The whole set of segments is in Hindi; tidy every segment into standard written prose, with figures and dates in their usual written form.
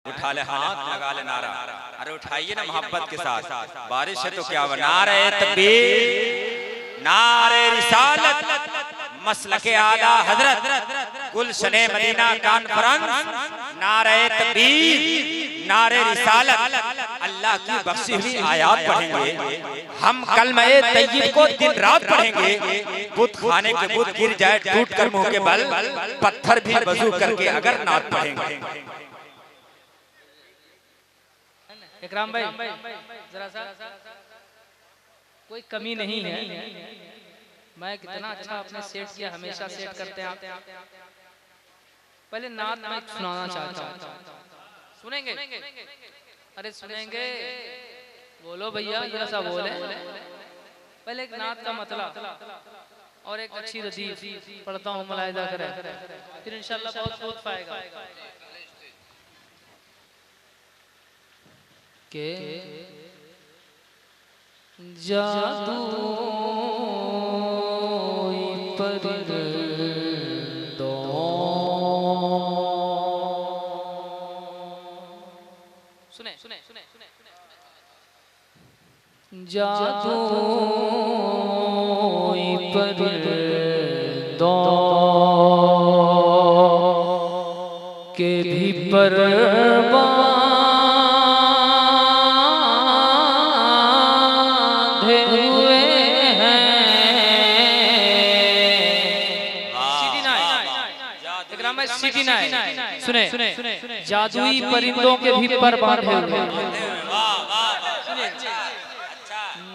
उठा ले हाथ, लगा ले नारा। अरे उठाइए ना मोहब्बत के साथ। बारिश है तो क्या हुआ? नारे तकबीर, नारे रिसालत, मसलके आला हजरत, गुलशने मदीना कॉन्फ्रेंस, नारे तकबीर, नारे रिसालत। अल्लाह की बख्शी हुई आयात पढ़ेंगे हम, कलमे तय्यब को दिन रात पढ़ेंगे। बुत खाने के बुत गिर जाए टूट कर मुंह के बल, पत्थर भी वजू करके अगर नात पढ़ेंगे। इकराम भाई जरा सा, कोई कमी नहीं है। मैं कितना अच्छा आपने सेट किया, हमेशा सेट करते हैं आप। पहले नात मैं सुनाना चाहता हूँ, सुनेंगे? अरे सुनेंगे, बोलो भैया जरा सा बोले। पहले एक नात का मतलब और एक अच्छी रदीफ पढ़ता हूँ, मुलाहिजा करें, फिर इंशाल्लाह बहुत बहुत पाएगा के जादू पर दो सुने सुने सुने जादू पर दो के भी परवान सुने सुने जादुई परिंदों के भी पर बांधे हुए,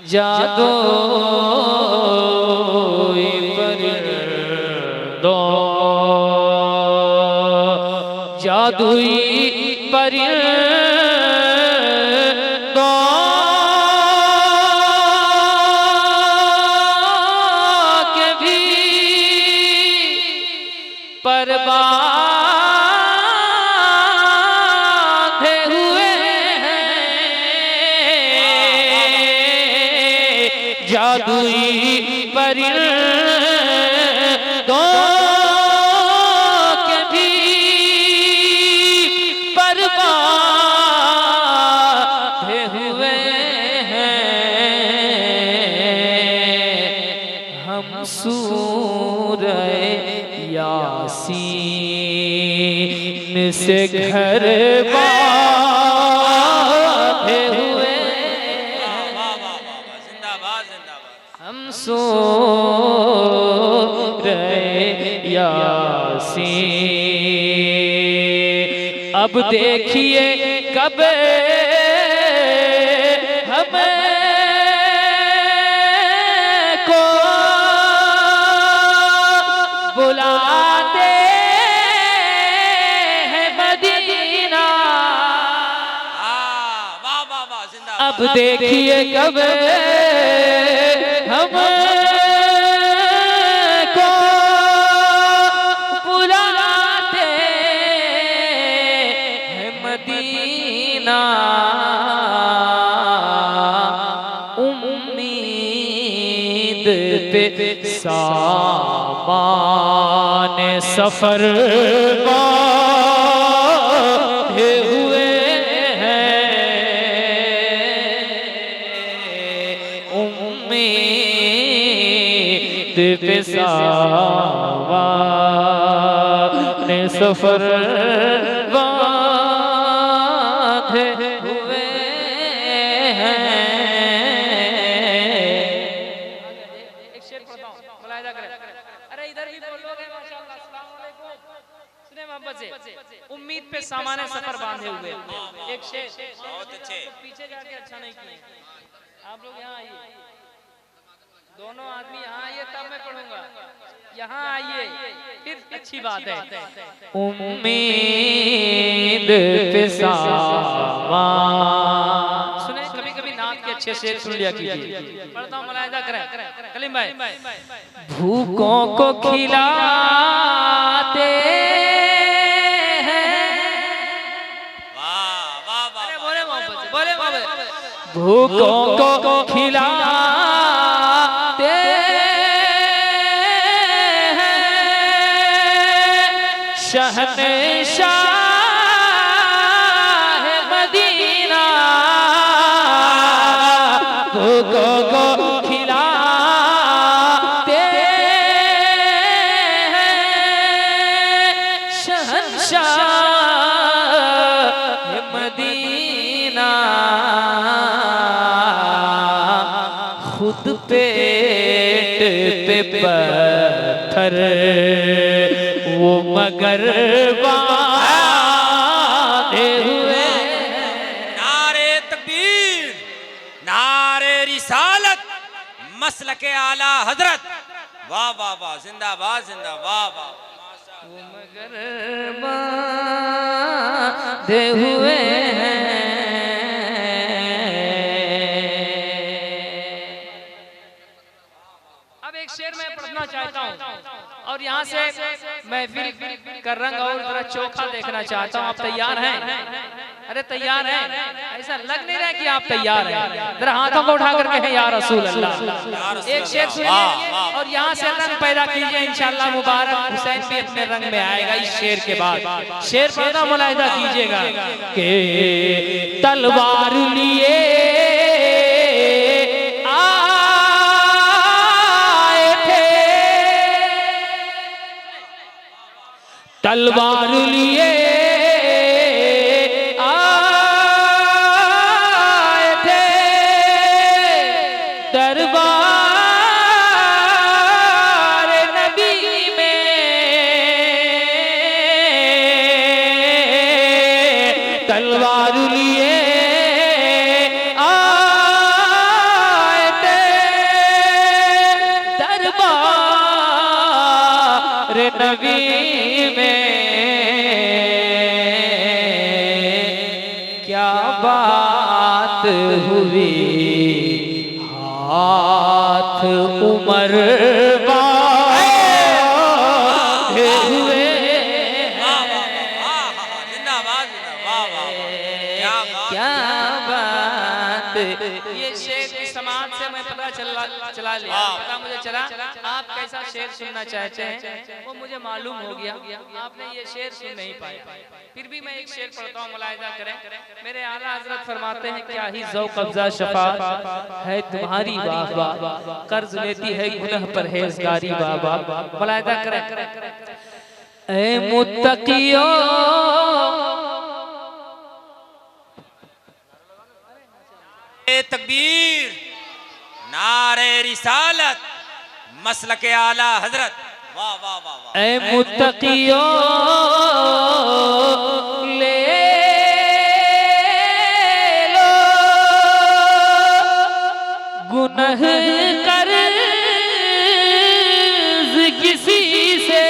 जादुई परिंदों, जादुई परिंदों के भी पर जादुई परिंदों के भी पर बांधे हुए हैं। हम सूरह यासीन से घर बांधे हुए, हम सूरह यासीन। अब देखिए कब हमें को बुलाते हैं मदीना, अब देखिए कब हम को बुलाते हैं मदीना। उम्मीद पे सामान सफर बांधे हुए हैं, उम्मीद पे सामान सफर बांधे हुए हैं। एक शेर पढ़ता हूं, मुलाहिजा करें। अरे इधर भी बोलोगे माशाअल्लाह, अस्सलाम वालेकुम। सुने मोहब्बत से, उम्मीद पे सामान सफर बांधे हुए। एक शेर बहुत अच्छे, पीछे जाके अच्छा नहीं किए आप लोग, यहाँ आइए, दोनों आदमी यहाँ आइए तब मैं पढ़ूंगा, यहाँ आइए फिर अच्छी बात है। उम्मीद पे सामान, सुने कभी कभी नाम के अच्छे से सुन लिया कीजिए। पढ़ता हूँ, मुलाहिजा करें कलीम भाई। भूखों को खिलाते हैं, वाह वाह वाह, बोले मोहब्बत से, बोले मोहब्बत, भूखों को खिलाते हैं शहंशाह को खिलाते हैं शहंशाह मदीना, खुद पेट पे पत्थर वो मगर बांधे हुए। नारे तकबीर, नारे रिसालत, मसलके आला हजरत, वाह वाह वाह, जिंदाबाद जिंदाबाद, वाह वो मगर बांधे हुए हैं। अब एक शेर मैं पढ़ना चाहता हूँ और यहाँ से महफिल का रंग और जरा चोखा देखना चाहता हूँ। आप तैयार हैं? अरे तैयार हैं? ऐसा लग नहीं रहा कि आप तैयार हैं। जरा हाथों को उठा करके हैं या रसूल अल्लाह। एक शेर सुनिए और यहाँ से रंग पैदा कीजिए इंशाअल्लाह। मुबारक हुसैन भी अपने रंग में आएगा इस शेर के बाद। शेर पढ़ना मुलाहिदा कीजिएगा कि तलवार लिए तलवार लिए आए थे दरबार नबी में, तलवार लिए आए थे दरबार नबी में। क्या बात हुई हाथ उमर बांधे हुए। जिंदाबाद जिंदाबाद, क्या बात। ये शेर की समाज से मैं पता चला लिया, पता मुझे चला आप कैसा शेर सुनना चाहते हैं वो मुझे मालूम हो गया। आपने ये शेर सुन नहीं पाए, फिर भी मैं एक शेर पढ़ता हूँ, मुलाहिदा करें। मेरे आला हजरत फरमाते हैं क्या ही ज़ौक़ अफ़ज़ा शफ़ाअत है तुम्हारी वाह वाह, कर्ज लेती है गुनाह परहेज़गारी बाबा। मुलाहिदा करें। ऐ मुत्तक़ियों तकबीर, नारे रिसालत, मसलके आला हजरत, वाह वाह वाह वाह। ऐ मुत्तक़ियों ले लो गुनाह कर्ज़ किसी से,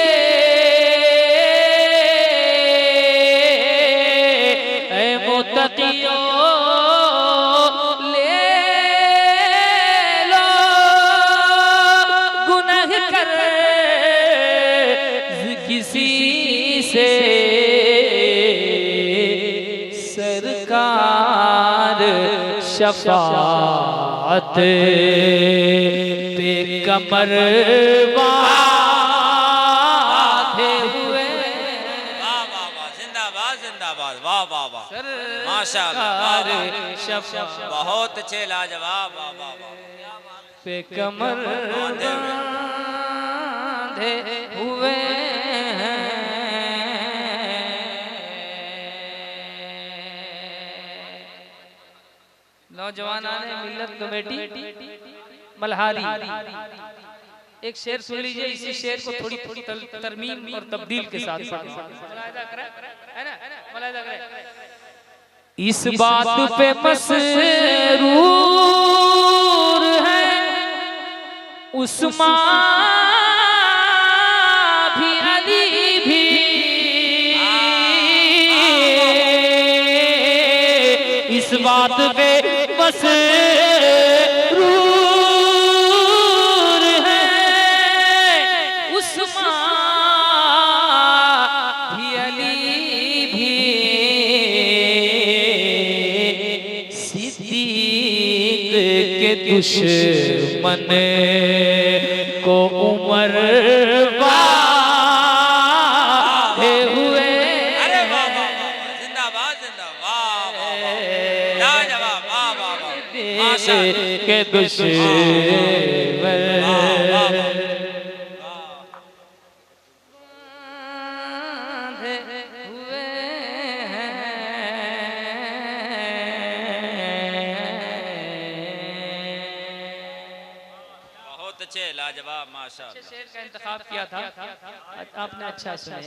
ऐ मुत्तक़ियों किसी से। सरकार शफाअत पे कमर बांधे हुए। वाह वाह वाह, जिंदाबाद जिंदाबाद, वाह वाह वाह, माशाअल्लाह, शफाअत बहुत अच्छे लाजवाब, वाह वाह वाह। पे कमर बांधे हुए हैं। नौजवान मिल्लत कमेटी मल्हारी, एक शेर सुन लीजिए। इसी शेर को थोड़ी थोड़ी तरमीम और तब्दील के साथ मुलाहिदा करें, है ना, मुलाहिदा करें। इस बात पे मसरूर है उस्मान भी अली भी, इस बात पे मसरूर है उस्मान भी अली भी, सिद्दीक के दुश्मन को उमर बांधे हुए। अरे वाह वाह वाह, जिंदाबाद जिंदाबाद, वाह वाह वाह, लाजवाब, वाह वाह वाह, के दुश्मन बांधे हुए बहुत अच्छे, लाजवाब, माशा। शेर का इंतखाब किया था, आपने अच्छा सुना।